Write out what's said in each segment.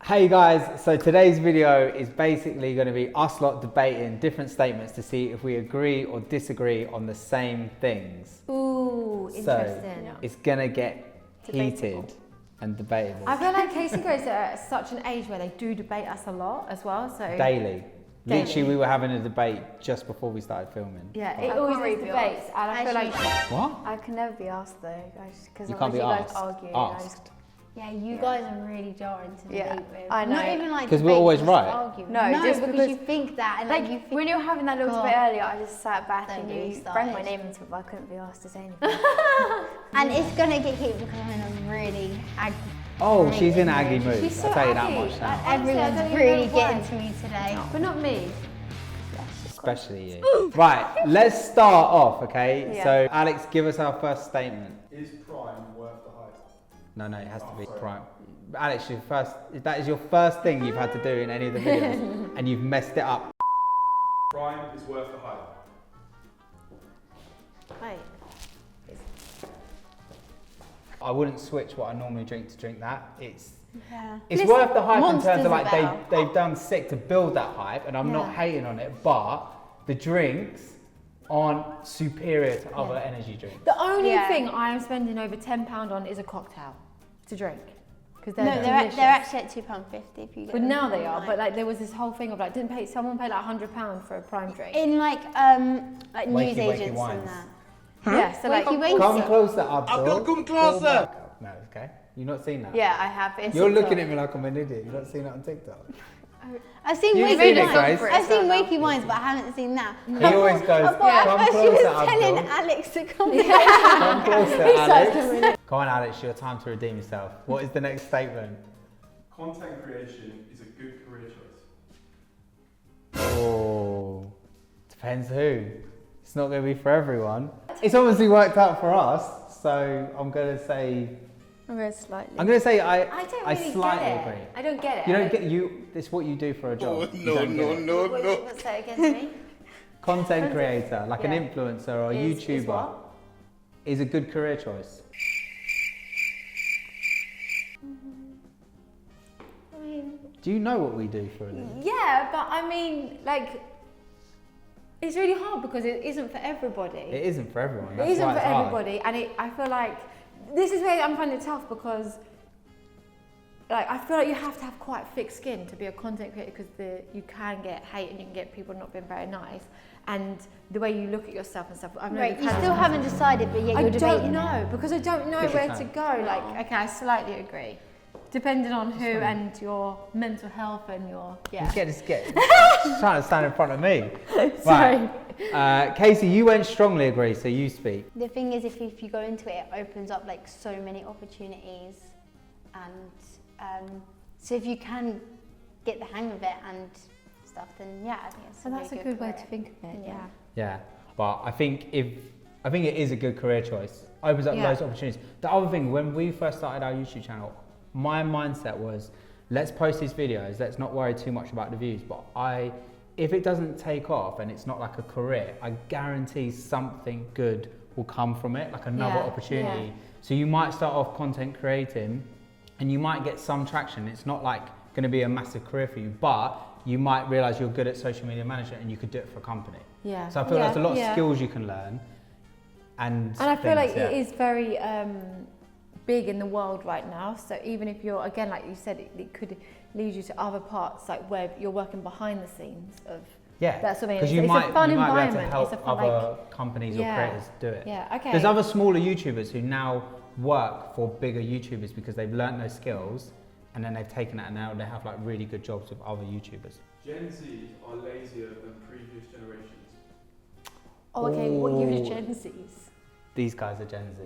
Hey guys, so today's video is basically going to be us lot debating different statements to see if we agree or disagree on the same things. Ooh, interesting. So it's going to get heated and debatable. I feel like Casey goes at such an age where they do debate us a lot as well. So Daily. Literally, we were having a debate just before we started filming. Yeah, it always is debates, and I feel like What? I can never be asked though, because You can't be guys asked. argue. Asked. Yeah, you guys are really jarring to debate with. I know. Not even like because we're debate, always just right. Argue. No, just because you think that, and like you think, when you were having that little God, debate earlier, I just sat back don't and get me you started. rang my name into it, but I couldn't be asked to say anything. and it's gonna get heated because I'm in a really aggy. Oh, she's in Aggie mood. She's so I'll tell you that Aggie. much now. Honestly, I don't Everyone's even really know why. getting to me today. but not me. Especially you. Right, let's start off, okay? Yeah. So, Alex, give us our first statement. Is Prime worth the hype? No, it has to be Prime. Alex, that is your first thing you've had to do in any of the videos, and you've messed it up. Prime is worth the hype. Wait. I wouldn't switch what I normally drink to drink that. It's Listen, worth the hype in terms Monsters of like are better. they've done sick to build that hype, and I'm not hating on it, but the drinks aren't superior to other energy drinks. The only thing I am spending over £10 on is a cocktail to drink. Because they're delicious. they're actually at £2.50 if you get But them now they are. online. But like there was this whole thing of like, someone pay like £100 for a Prime drink? in like Wakey, news wakey agents wines. and that. Yeah, so like Wakey, wakey. Come closer, Abdul. I've got to come closer. No, okay. You've not seen that? Yeah, I have. It's You're TikTok. looking at me like I'm an idiot. You've not seen that on TikTok? I've seen You've Wakey seen it, Wines. Grace. I've seen Wakey Wines, but I haven't seen that. He always goes, I thought come she was closer, telling Abdul. Alex to come. Come closer, Alex. Come on, Alex, your time to redeem yourself. What is the next statement? Content creation is a good career choice. Oh, depends who. It's not going to be for everyone. It's obviously worked out for us, so I'm going to say. I'm going slightly. I'm going to say I don't really slightly get it. agree. I don't get it. You don't get It's what you do for a job. Oh, You don't get it. What's that against me? Content creator, like an influencer or a Is YouTuber, what? is a good career choice. I mean, Do you know what we do for a living? Yeah, but I mean, like, it's really hard because it isn't for everybody. It isn't for everyone. It That's isn't why for it's hard. everybody, and I feel like this is where I'm finding it tough because, like, I feel like you have to have quite thick skin to be a content creator because you can get hate and you can get people not being very nice, and the way you look at yourself and stuff. I know Right, you've you had still this- haven't decided, but yeah, I you're debating don't know it. because I don't know Take your where time. to go. Like, okay, I slightly agree, depending on who and your mental health and your Just get. She's trying to stand in front of me. Sorry. Right. Casey, you went strongly agree, so you speak. The thing is, if you go into it, it opens up like so many opportunities, and so if you can get the hang of it and stuff, then yeah, I think it's. So that's a good way to career. think of it. Yeah. Yeah, but I think it is a good career choice. Opens up Yeah. loads of opportunities. The other thing, when we first started our YouTube channel, my mindset was, let's post these videos. Let's not worry too much about the views. But if it doesn't take off and it's not like a career, I guarantee something good will come from it, like another opportunity. Yeah. So you might start off content creating, and you might get some traction. It's not like going to be a massive career for you, but you might realize you're good at social media management and you could do it for a company. Yeah. So I feel there's a lot of Yeah. skills you can learn. And I feel like things, it is very big in the world right now. So even if you're, again, like you said, it could lead you to other parts, like where you're working behind the scenes of. Yeah, That's what I mean. because It's you a might fun be able to environment. help It's a fun, other companies or Yeah. creators do it. Yeah, okay. There's other smaller YouTubers who now work for bigger YouTubers because they've learnt those skills and then they've taken it and now they have like really good jobs with other YouTubers. Gen Z are lazier than previous generations. Oh, okay. What year is Oh. Gen Z's? These guys are Gen Z.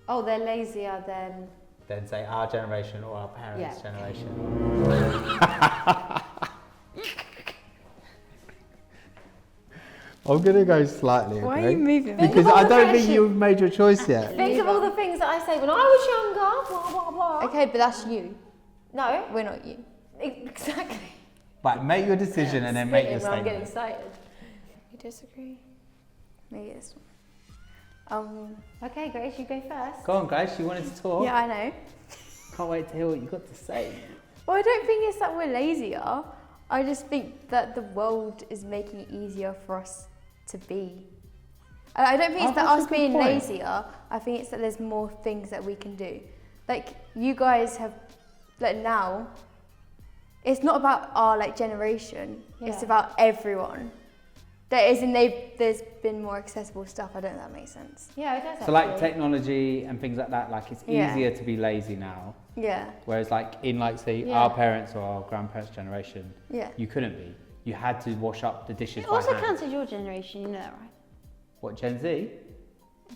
Oh, they're lazier than. Then say our generation or our parents' Yeah. generation. I'm gonna go slightly. why okay? are you moving? Because I don't think you've made your choice yet. Think of all the things that I say when I was younger. Blah blah blah. Okay, but that's you. No. We're not you. Exactly. But make your decision and then make your Spitting when I'm getting statement. excited. You disagree? Maybe this one. Okay, Grace, you go first. Go on, Grace. You wanted to talk. Yeah, I know. Can't wait to hear what you got to say. Well, I don't think it's that we're lazier. I just think that the world is making it easier for us to be. I don't think it's that that's a us good being point. lazier. I think it's that there's more things that we can do. Like you guys have, like now, it's not about our like generation. It's Yeah. about everyone. That is, and there's been more accessible stuff. I don't know if that makes sense. Yeah, it does. So like actually. technology and things like that, like it's Yeah. easier to be lazy now. Yeah, Whereas like in like say Yeah. our parents or our grandparents' generation, yeah. you couldn't be. You had to wash up the dishes It by also hand. counts as your generation, you know that, right? What, Gen Z?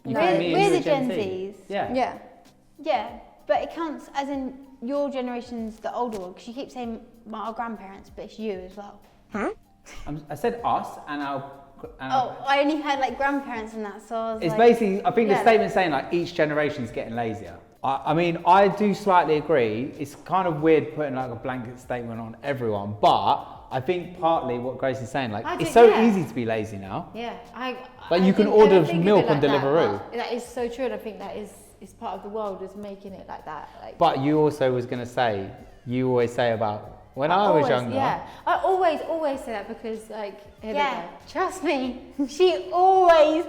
You No. couldn't be We're into the Gen Zs. Yeah. Yeah. Yeah, but it counts as in your generation's the older one, because you keep saying our grandparents, but it's you as well. I said us and our. Oh, I only heard like grandparents and that, so I was It's like, basically, I think the yeah. statement's saying like each generation's getting lazier. I mean, I do slightly agree. It's kind of weird putting like a blanket statement on everyone, but I think partly what Grace is saying, like I it's think- so yeah. easy to be lazy now. Yeah, Like, I you can think- I order don't think of milk it on like that, Deliveroo. but that is so true, and I think that is part of the world is making it like that. Like, But you also was going to say, you always say about when I was always, younger. Yeah, I always say that because like here we yeah, go. trust me, she always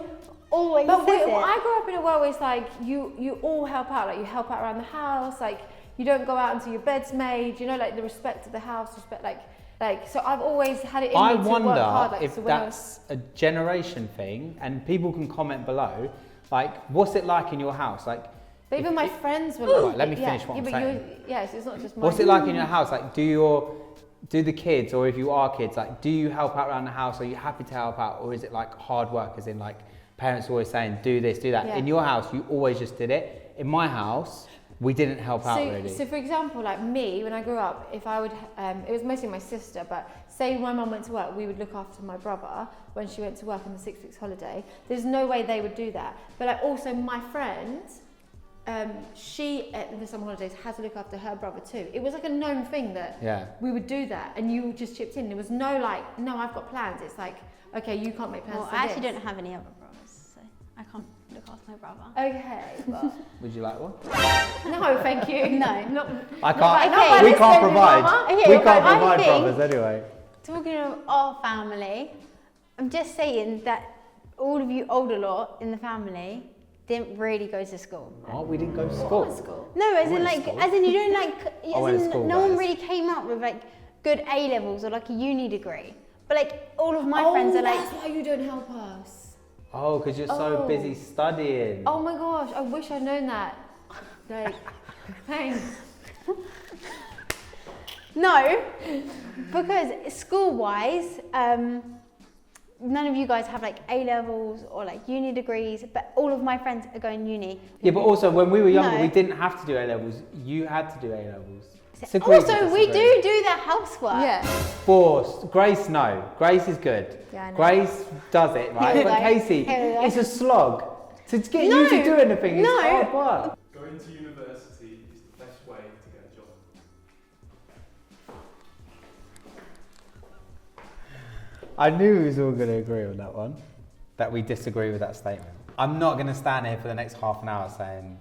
But says it. I grew up in a world where it's like you all help out, like you help out around the house, like you don't go out until your bed's made, you know, like the respect of the house, respect like so I've always had it in I me to work hard. wonder Like, if so when I that's a generation thing, and people can comment below. Like, what's it like in your house? Like, but even if my it- friends were Right, like, let me finish what I'm but saying. Yes, it's not just my. What's it like in your house? Like, do the kids, or if you are kids, like, do you help out around the house? Are you happy to help out, or is it like hard work? As in, like, parents always saying, do this, do that. Yeah. In your house, you always just did it. In my house, we didn't help out really. So for example, like me, when I grew up, if I would, it was mostly my sister, but say my mum went to work, we would look after my brother when she went to work on the 6 weeks holiday. There's no way they would do that. But like also my friend, she at the summer holidays had to look after her brother too. It was like a known thing that Yeah. we would do that, and you just chipped in. There was no like, no, I've got plans. It's like, okay, you can't make plans. Well, for I actually this. don't have any other brothers, so I can't look after my brother. Okay, well, Would you like one? no, thank you. No. Not, I by- can't. not by We this can't baby provide. mama. Okay, We but can't I provide think- brothers anyway. Talking of our family, I'm just saying that all of you older lot in the family didn't really go to school. Oh, we didn't go to What school. school? No, as I in went to like, school. as in you don't like, I went as to in school, no one guys. really came up with like good A levels or like a uni degree. But like all of my friends are like, that's why you don't help us. Oh, because you're so Oh. busy studying. Oh my gosh, I wish I'd known that. Like, thanks. no, because school-wise, none of you guys have like A levels or like uni degrees, but all of my friends are going uni. Yeah, but also when we were younger, No. we didn't have to do A levels. You had to do A levels. Agree to Also, we disagree. do the housework. Yeah. Forced. Grace, no. Grace is good. Yeah, I know. Grace does it, right? Here we But go. Casey, Here we go. it's a slog. To get No. you to do anything is No. hard work. Going to university is the best way to get a job. I knew we was all going to agree on that one, that we disagree with that statement. I'm not going to stand here for the next half an hour saying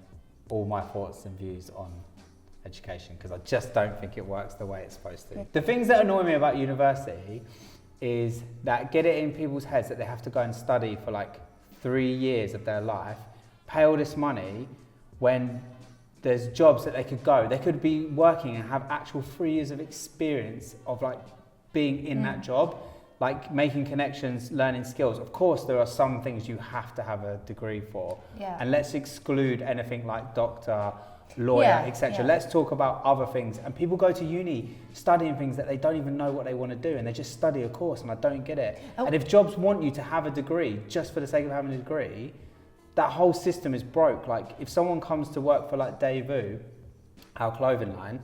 all my thoughts and views on education, because I just don't think it works the way it's supposed to. The things that annoy me about university is that get it in people's heads that they have to go and study for like 3 years of their life, pay all this money when there's jobs that they could go. They could be working and have actual 3 years of experience of like being in that job, like making connections, learning skills. Of course, there are some things you have to have a degree for. Yeah. And let's exclude anything like doctor, lawyer, Yeah, etc. yeah. Let's talk about other things. And people go to uni studying things that they don't even know what they want to do, and they just study a course, and I don't get it. Oh. And if jobs want you to have a degree just for the sake of having a degree, that whole system is broke. Like if someone comes to work for like DVG, our clothing line,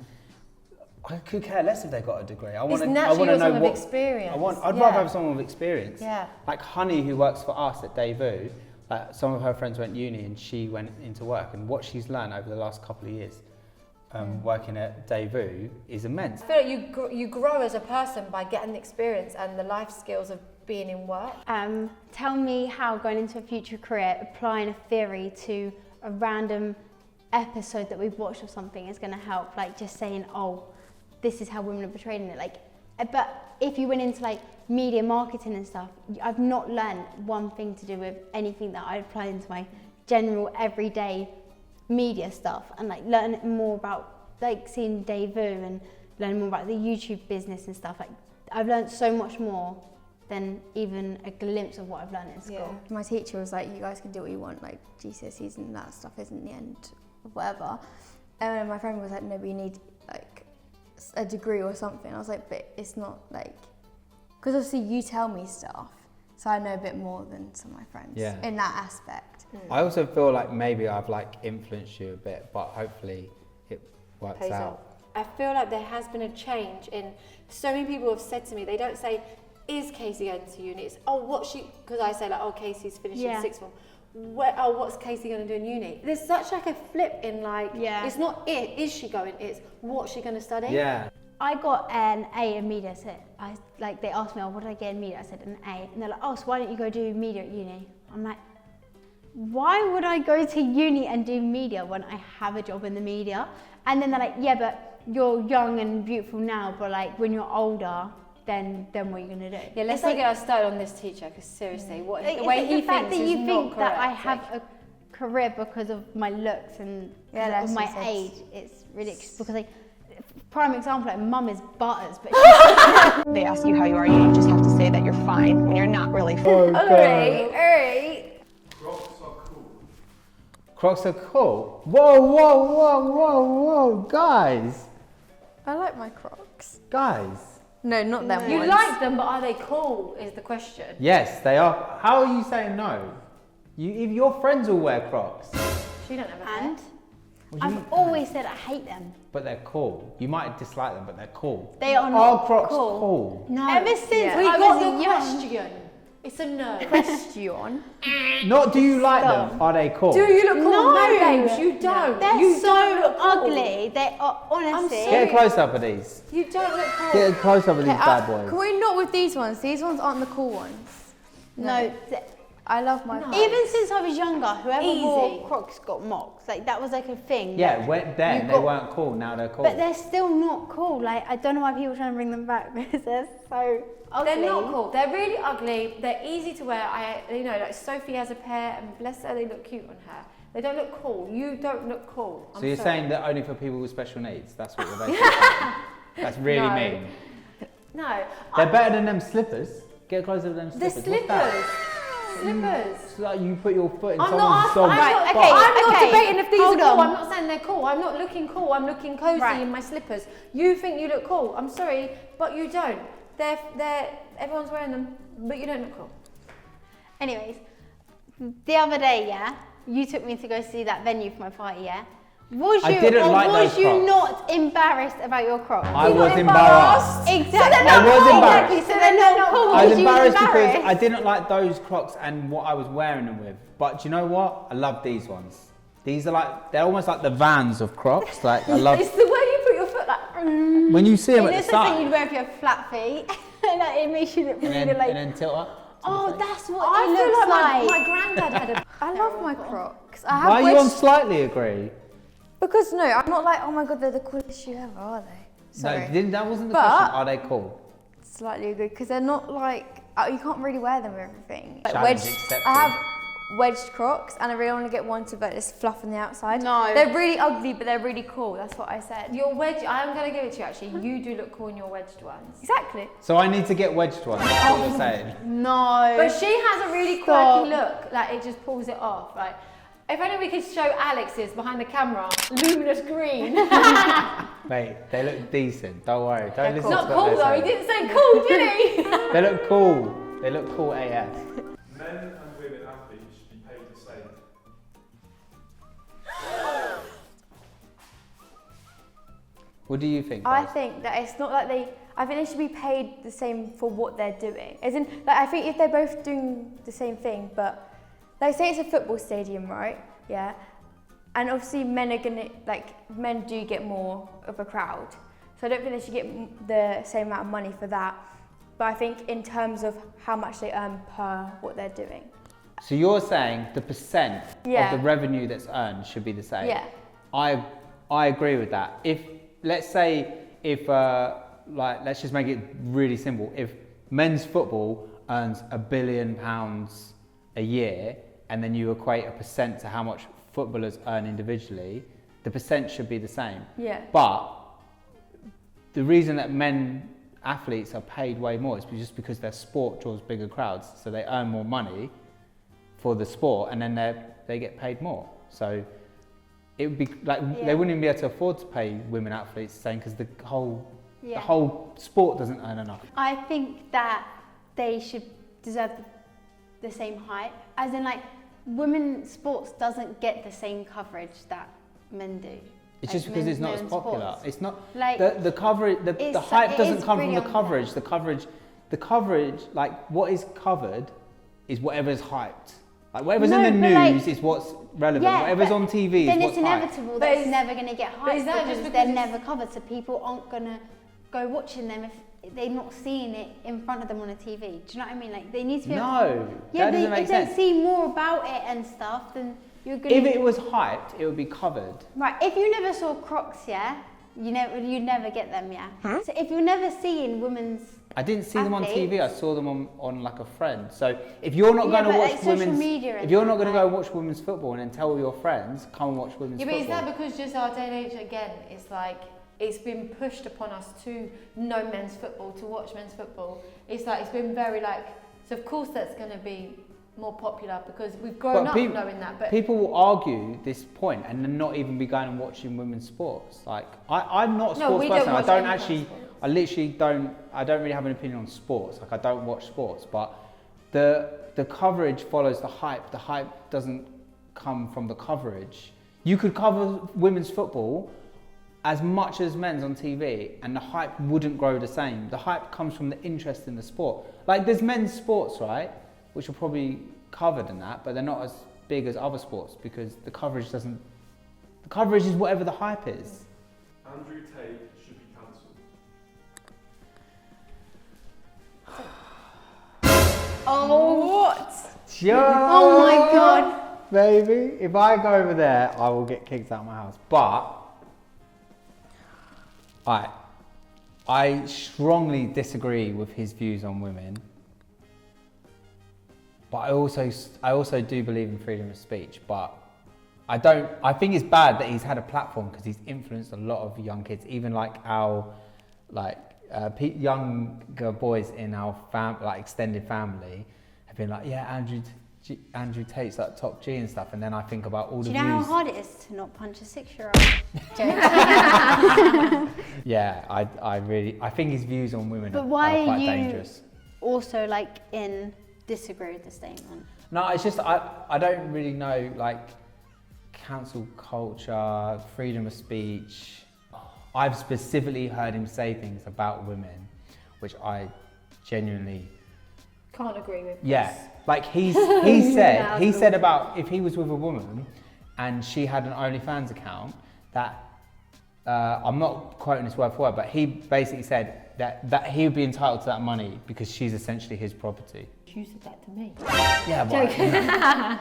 I could care less if they got a degree. I want to naturally know you're someone what with experience. I'd rather have someone with experience. Yeah. Like Honey, who works for us at DVG, some of her friends went uni and she went into work, and what she's learned over the last couple of years working at DVG is immense. I feel like you grow as a person by getting the experience and the life skills of being in work. Tell me how going into a future career, applying a theory to a random episode that we've watched or something is going to help. Like just saying, oh, this is how women are portrayed in it. Like, but if you went into like media marketing and stuff, I've not learned one thing to do with anything that I apply into my general everyday media stuff, and like learn more about like seeing Dave and learning more about the YouTube business and stuff. Like, I've learned so much more than even a glimpse of what I've learned in school. My teacher was like, you guys can do what you want, like GCSEs and that stuff isn't the end of whatever. And my friend was like, no, but you need like a degree or something. I was like, but it's not like, because obviously you tell me stuff, so I know a bit more than some of my friends in that aspect. I also feel like maybe I've like influenced you a bit, but hopefully it works Pays out. off. I feel like there has been a change in, so many people have said to me, they don't say, is Casey going to uni? It's, oh, what's she, because I say like, oh, Casey's finishing sixth form. What's Casey going to do in uni? There's such like a flip in like, it's not is she going, it's what's she going to study? Yeah. I got an A in media, so they asked me, oh, what did I get in media? I said an A, and they're like, oh, so why don't you go do media at uni? I'm like, why would I go to uni and do media when I have a job in the media? And then they're like, yeah, but you're young and beautiful now, but like when you're older, then what are you gonna do? Yeah, let's not get us started on this teacher, because seriously, the way he the fact thinks that is you not think that I correct. have a career because of my looks and that's of my what it age, it's ridiculous. Because like, prime example, like mum is butters, but They ask you how you are, you just have to say that you're fine when you're not really fine. Alright. Crocs are cool. Crocs are cool. Whoa, whoa, whoa, whoa, whoa, guys. I like my Crocs. Guys. No, not them You ones. like them, but are they cool is the question. Yes, they are. How are you saying no? If your friends all wear Crocs. She don't have a and pair. What do you I've mean? always said I hate them. But they're cool. You might dislike them, but they're cool. They are not Are Crocs cool. cool? No. Ever since we I got was the young. question, it's a no. Question. Not do you like them, are they cool? Do you look cool? No. babes, you don't. They're you so don't look cool. ugly. They are honestly. sorry. Get a close up of these. You don't look cool. Get a close up of these bad boys. Can we not with these ones? These ones aren't the cool ones. No. I love my Crocs. Even since I was younger, whoever Easy. wore Crocs got mocked. Like that was like a thing. Yeah, Like, then you they got- weren't cool, now they're cool. But they're still not cool. Like I don't know why people are trying to bring them back because they're so ugly. They're not cool. They're really ugly. They're easy to wear. Like Sophie has a pair, and bless her, they look cute on her. They don't look cool. You don't look cool. So you're saying they're only for people with special needs? That's what you're basically saying. That's really No. mean. No. They're better than them slippers. Get a close up of them The slippers. What's that? slippers. Slippers. It's like you put your foot in I'm someone's not dog's asking. Right, butt. okay. I'm not debating if these are hold cool. on. I'm not saying they're cool. I'm not looking cool. I'm looking cozy Right. in my slippers. You think you look cool. I'm sorry, but you don't. Everyone's wearing them, but you don't look cool. Anyways, the other day, you took me to go see that venue for my party, Was you I didn't or like was those you Crocs. not embarrassed about your Crocs? I was embarrassed. Exactly. I was embarrassed. Exactly. So they're not cool. I was because you embarrassed because I didn't like those Crocs and what I was wearing them with. But do you know what? I love these ones. These are like, they're almost like the Vans of Crocs. Like, I love, It's the way you put your foot like. when you see them It at looks the like something you'd side. wear if you have flat feet. Like, it makes you look really And like. then tilt up. Oh, that's what I it feel looks like like. my granddad had a. I love my Crocs. I have Why are you on wedged- slightly agree? Because no, I'm not like, oh my god, they're the coolest shoe ever, are they? Sorry. No, that wasn't the But- question. Are they cool? Slightly agree, because they're not like, you can't really wear them with everything. Like Challenge wedged, accepted. I have wedged Crocs and I really want to get one to but it's fluff on the outside. No. They're really ugly, but they're really cool. That's what I said. Your wedge, I'm going to give it to you actually. You do look cool in your wedged ones. Exactly. So I need to get wedged ones. That's what you're saying. No. But she has a really Stop. quirky look. Like it just pulls it off. Like if only we could show Alex's behind the camera, luminous green. Mate, they look decent. Don't worry. Don't listen Not to cool what though. they're He saying. didn't say cool, did he? They look cool. They look cool AF. Men and women athletes should be paid the same. What do you think? I guys? think that it's not like I think they should be paid the same for what they're doing. As in, like, I think if they're both doing the same thing, but like say it's a football stadium, right? Yeah. And obviously men do get more of a crowd. So I don't think they should get the same amount of money for that. But I think in terms of how much they earn per what they're doing. So you're saying the percent Yeah. of the revenue that's earned should be the same? Yeah. I agree with that. If, let's say, if like, let's just make it really simple. If men's football earns £1 billion a year, and then you equate a percent to how much footballers earn individually, the percent should be the same. Yeah. But the reason that men athletes are paid way more is just because their sport draws bigger crowds, so they earn more money for the sport, and then they get paid more. So it would be like they wouldn't even be able to afford to pay women athletes the same, because the whole sport doesn't earn enough. I think that they should deserve the same hype, as in like women's sports doesn't get the same coverage that men do. It's just because it's not as popular. Sports. It's not Like, the coverage. The hype doesn't come from the coverage. The coverage, like what is covered, is whatever's hyped. Like whatever's in the news is what's relevant. Yeah, whatever's on TV then is what's it's hyped. inevitable that it's never going to get hyped is that because just they're because never covered, so people aren't going to go watching them if they're not seeing it in front of them on a TV. Do you know what I mean? Like they need to be No, yeah, that doesn't make if sense. they see more about it and stuff, then you're going to... If it was hyped, it would be covered. Right, if you never saw Crocs, yeah, you'd never get them, yeah. So if you're never seeing women's... I didn't see them on athletes- TV. I saw them on like a friend. So if you're not going to but watch like social women's, media and if you're not going to stuff, go watch women's football and then tell all your friends, come and watch women's Yeah, but football. is that because just our day and age again, it's like it's been pushed upon us to know men's football, to watch men's football. It's like it's been very like, so of course that's going to be more popular because we've grown up knowing that. But people will argue this point and then not even be going and watching women's sports. Like I'm not a sports person. I don't actually. I literally don't. I don't really have an opinion on sports. Like I don't watch sports, but the coverage follows the hype. The hype doesn't come from the coverage. You could cover women's football as much as men's on TV, and the hype wouldn't grow the same. The hype comes from the interest in the sport. Like there's men's sports, right, which are probably covered in that, but they're not as big as other sports because the coverage doesn't. The coverage is whatever the hype is. Andrew Tate should be cancelled. Oh, What? oh my God. Baby, if I go over there, I will get kicked out of my house. But I strongly disagree with his views on women. But I also do believe in freedom of speech. But I think it's bad that he's had a platform because he's influenced a lot of young kids, even like our younger boys in our extended family have been like, yeah, Andrew Tate's like top G and stuff, and then I think about all the views. Do you know how hard it is to not punch a 6-year-old? Yeah, I think his views on women are why quite are you dangerous. Also, like, disagree with the statement? No, it's just I don't really know, like, cancel culture, freedom of speech. I've specifically heard him say things about women, which I genuinely can't agree with. Yeah, like he said about if he was with a woman and she had an OnlyFans account, that I'm not quoting this word for word, but he basically said that he would be entitled to that money because she's essentially his property. You said that to me. Yeah, but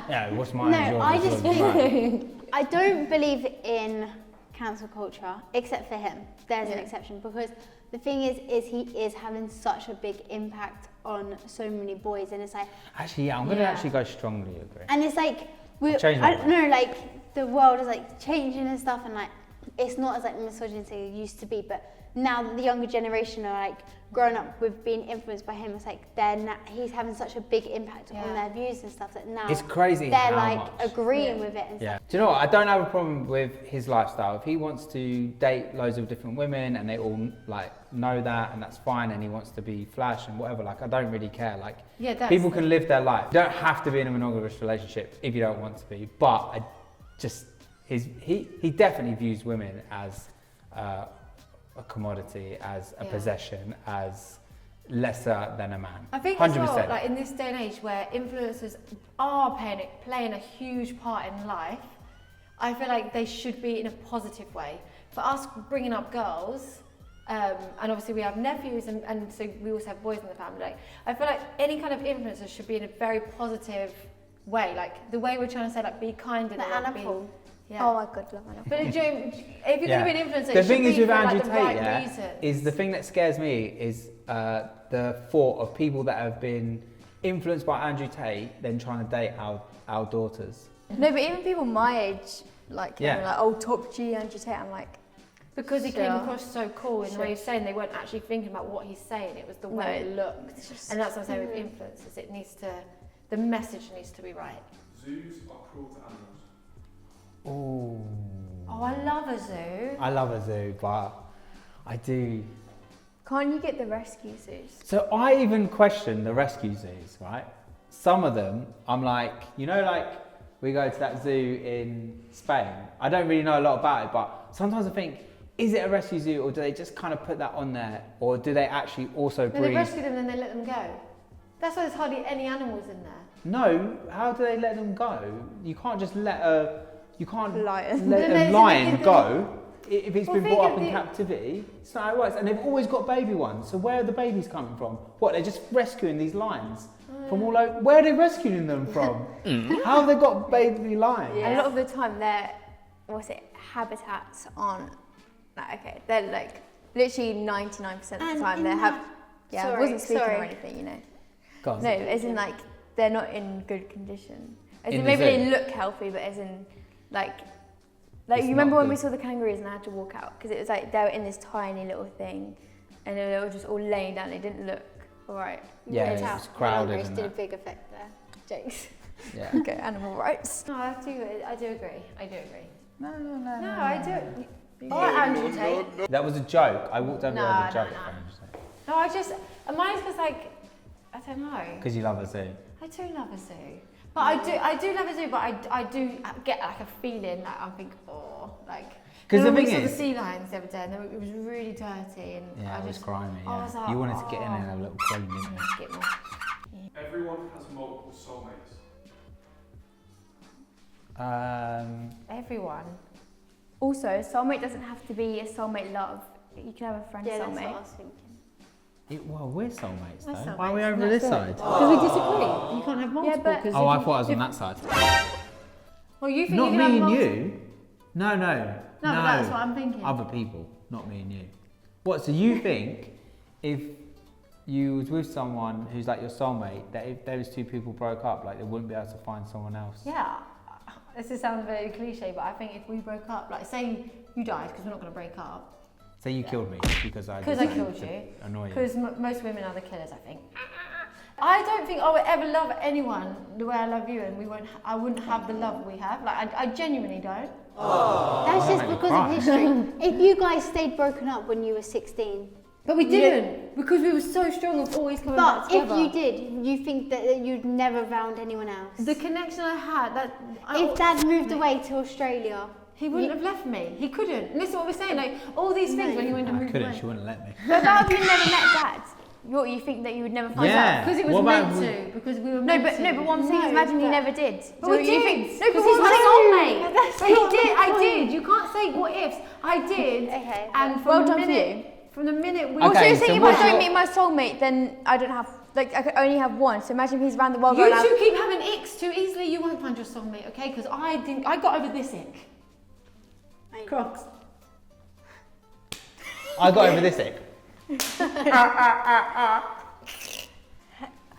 yeah, what's mine? No, is yours, I is just yours, is mine. I don't believe in cancel culture, except for him. There's an exception, because the thing is he is having such a big impact on so many boys, and it's like... Actually, yeah, I'm going to actually go strongly agree. And it's like, I don't know, like, the world is like changing and stuff, and like, it's not as like misogynistic as it used to be, but now that the younger generation are like growing up with being influenced by him, it's like he's having such a big impact on their views and stuff that now It's crazy they're how like much. agreeing with it and Yeah. stuff. Do you know what? I don't have a problem with his lifestyle. If he wants to date loads of different women and they all like know that, and that's fine, and he wants to be flash and whatever, like I don't really care. Like people can live their life. You don't have to be in a monogamous relationship if you don't want to be. But he definitely views women as a commodity, as a possession, as lesser than a man. I think 100%. as well, like in this day and age where influencers are playing a huge part in life, I feel like they should be in a positive way. For us bringing up girls, and obviously we have nephews and so we also have boys in the family, like, I feel like any kind of influencer should be in a very positive way. Like the way we're trying to say, like, be kind in The the world, Anna Paul. Yeah. Oh my god, love Anna. But if you're Yeah. going to be an influencer, The it thing should is be with for, Andrew like, the Tate, right yeah, reasons. is the thing that scares me is the thought of people that have been influenced by Andrew Tate then trying to date our daughters. No, but even people my age, like, Yeah. like, oh, top G, Andrew Tate, I'm like, Because he came Sure. across so cool in the way he was saying, they weren't actually thinking about what he's saying, it was the way it looked. And that's what I'm saying with influencers, the message needs to be right. Zoos are cruel to animals. Ooh. Oh, I love a zoo. I love a zoo, but I do. can't you get the rescue zoos? So I even question the rescue zoos, right? Some of them, I'm like, you know, like we go to that zoo in Spain. I don't really know a lot about it, but sometimes I think, is it a rescue zoo or do they just kind of put that on there? Or do they actually also No, breed? they rescue them and then they let them go. That's why there's hardly any animals in there. No, how do they let them go? You can't just let a Lion. let No, a no, lion so go if it's Well, been think brought of up in the- captivity. It's not how it works. And they've always got baby ones. So where are the babies coming from? What, they're just rescuing these lions from all over? Where are they rescuing them from? How have they got baby lions? A lot of the time, their habitats aren't like, okay. They're like literally 99% of the And time in they have. that- Yeah, I sorry, wasn't speaking sorry. or anything, you know. Go on. No, as in like they're not in good condition. As In in the maybe they zoo? look healthy, but as in like It's you remember not when we good. saw the kangaroos and I had to walk out because it was like they were in this tiny little thing, and they were just all laying down. They didn't look alright. Yeah, It's it's out. crowded It's and did a that. big effect there. Jokes. Yeah. Okay, animal rights. No, I do agree. I do agree. No, No, I do. I like Andrew Tate. That was a joke. I walked over No, there as a no, joke. no. No, mine's because like, I don't know. Because you love a zoo. I do love a zoo. But I do love a zoo, but I do get like a feeling that I'm thinking, oh, like. 'Cause you know, the when thing we saw is- the sea lions the other day, and it was really dirty, and Yeah, I it was just grimy. I Yeah. was like, You wanted to get in oh. there and have a little clean, didn't you? Get more. Everyone has multiple soulmates. Everyone. Also, soulmate doesn't have to be a soulmate love. You can have a friend Yeah, that's soulmate. what I was thinking. Well, we're soulmates though. We're Why are we soulmates, over and this that's side? Because we disagree. You can't have multiple. but- 'cause Oh, if I you- thought I was on that side. Well, you think Not you me can have and multiple. you. No. No, but that's what I'm thinking. Other people, not me and you. What? So you think if you was with someone who's like your soulmate, that if those two people broke up, like they wouldn't be able to find someone else? Yeah. This sounds very cliche, but I think if we broke up, like say you died, because we're not going to break up, So you killed me because I killed decided to you. annoy you. Because most women are the killers, I think. I don't think I would ever love anyone the way I love you, and I wouldn't have the love we have. Like I genuinely don't. That's just make me because cry. of history. If you guys stayed broken up when you were 16, But we didn't, because we were so strong of always coming back but if together. you did, you think that you'd never found anyone else. The connection I had, If Dad moved away to Australia, he wouldn't have left me. He couldn't. And this is what we're saying. Like all these things when he went to I move couldn't. away. She wouldn't let me. But about if you never met Dad, what you think that you would never find Yeah. out? Because it was What about meant we- to. Because we were No, meant but to. no, but what I'm saying is, No, imagine you but- never did. But So we you did. think- No, but because what he's I'm my saying- soulmate. That's He not did. the I point. did. You can't say what ifs. I did. Okay, And from well the done for minute, you. from the minute we. Okay, Also, you're so saying if what's I don't your- meet my soulmate, then I don't have, like, I could only have one. So imagine if he's around the world You right now. two keep having icks too easily. You won't find your soulmate, okay? Because I didn't. I got over this ick. Crocs. I got over this ick.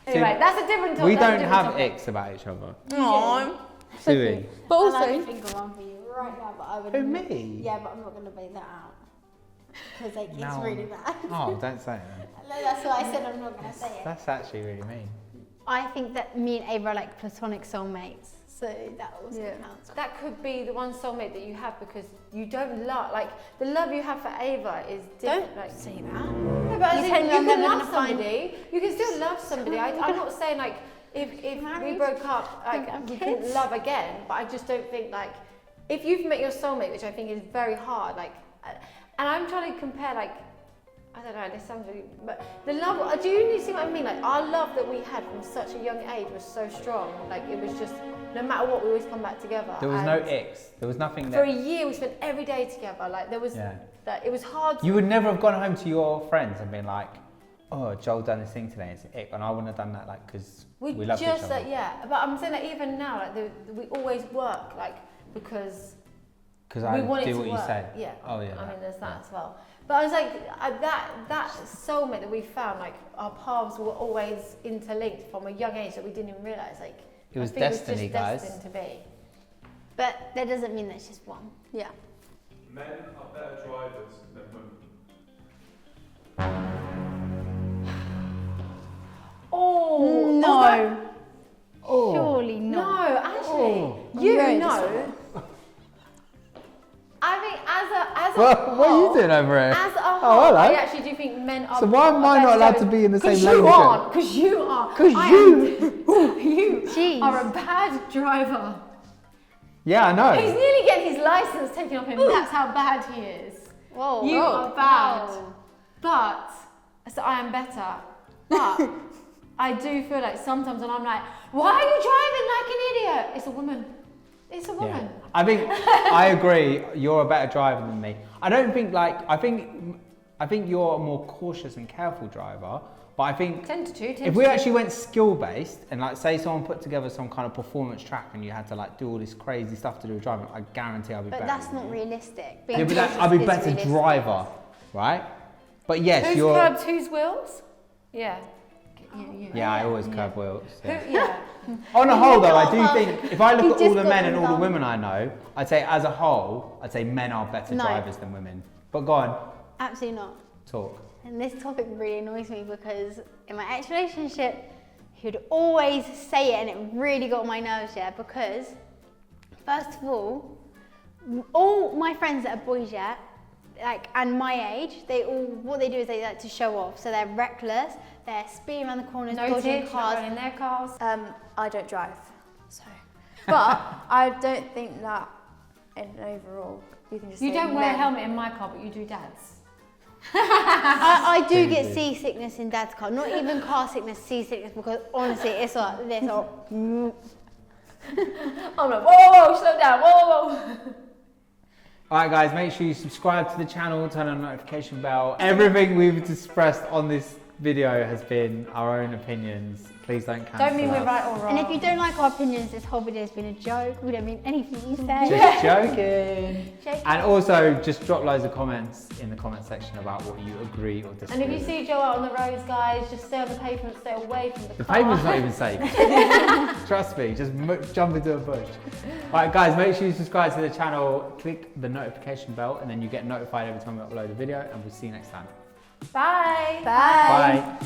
Anyway, that's a different topic. We that's a don't different have topic. icks about each other. Aww. Suey. But I like also, to think of one for you right now, but I would. Who, me? Yeah, but I'm not going to make that out because like, it's No. really bad. Oh, don't say that. No, that's what I said. I'm not going to say it. That's actually really mean. I think that me and Ava are like platonic soulmates, so that also Yeah. counts. That could be the one soulmate that you have because you don't love. Like the love you have for Ava is different. Don't like, say that. No, but as You in, tell me you I'm can never love gonna find- somebody. You can still love somebody. I'm not saying like if we Married. broke up, like I'm we kids. couldn't love again. But I just don't think like if you've met your soulmate, which I think is very hard. Like, and I'm trying to compare like. I don't know, this sounds really, but the love, do you see what I mean? Like our love that we had from such a young age was so strong. Like it was just, no matter what, we always come back together. There was no And icks. There was nothing for a that. year, we spent every day together. Like there was, Yeah. that it was hard. You would never have gone home to your friends and been like, "Oh, Joel done this thing today. It's an ick," and I wouldn't have done that, like, because we love each just other. yeah. But I'm saying that even now, like we always work, like because Because we I want it do to what you work. say. Yeah. Oh yeah. I mean, there's that as well. But I was like, that soulmate that we found, like our paths were always interlinked from a young age that we didn't even realise. Like It was I think destiny, it was just guys. destined to be. But that doesn't mean there's just one. Yeah. Men are better drivers than women. Oh No. Oh. Surely no, not. actually, Oh. you Right. know. I think as a What are you whole, doing over here? As a whole, hello. I actually do think men are. So why am I not allowed to be in the same lane you as you? aren't. Because you are. 'Cause you Jeez. are a bad driver. Yeah, I know. He's nearly getting his license taken off him. That's how bad he is. Whoa. You are bad. Whoa. But so I am better. But I do feel like sometimes when I'm like, why are you driving like an idiot? It's a woman. It's a woman. Yeah. I think I agree. You're a better driver than me. I don't think like I think you're a more cautious and careful driver. But I think 10 to 2. if we actually went skill based and like say someone put together some kind of performance track and you had to like do all this crazy stuff to do with driving, I guarantee I'll be But better. that's than not you. realistic. Yeah, but I'll be better driver, right? But yes, Who's you're. curbed whose wheels? Yeah. You. Yeah, I always curb wheels. Yeah. Yeah. On the whole, though, I do think if I look You at all just the got men and them all the done. women I know, I'd say as a whole, I'd say men are better No. drivers than women. But go on, Absolutely not. talk. And this topic really annoys me because in my ex-relationship, he would always say it and it really got on my nerves, yeah, because first of all my friends that are boys, yeah, like, and my age, what they do is they like to show off. So they're reckless, they're speeding around the corners, dodging cars. in their cars. I don't drive, so. But I don't think that in overall you can just. You say don't wear a men. helmet in my car, but you do Dad's. I do get Crazy. seasickness in Dad's car, not even car sickness, seasickness, because honestly, it's like this. I'm like, whoa, slow down, whoa. Alright guys, make sure you subscribe to the channel, turn on the notification bell. Everything we've expressed on this video has been our own opinions. Please don't cancel Don't mean we're us. right or wrong. And if you don't like our opinions, this whole video has been a joke. We don't mean anything we say. Just joking. And also, just drop loads of comments in the comment section about what you agree or disagree. And if you see Joe out on the roads, guys, just stay on the pavement, stay away from the The car. pavement's not even safe. Trust me, just jump into a bush. Alright guys, make sure you subscribe to the channel, click the notification bell, and then you get notified every time we upload a video, and we'll see you next time. Bye. Bye. Bye.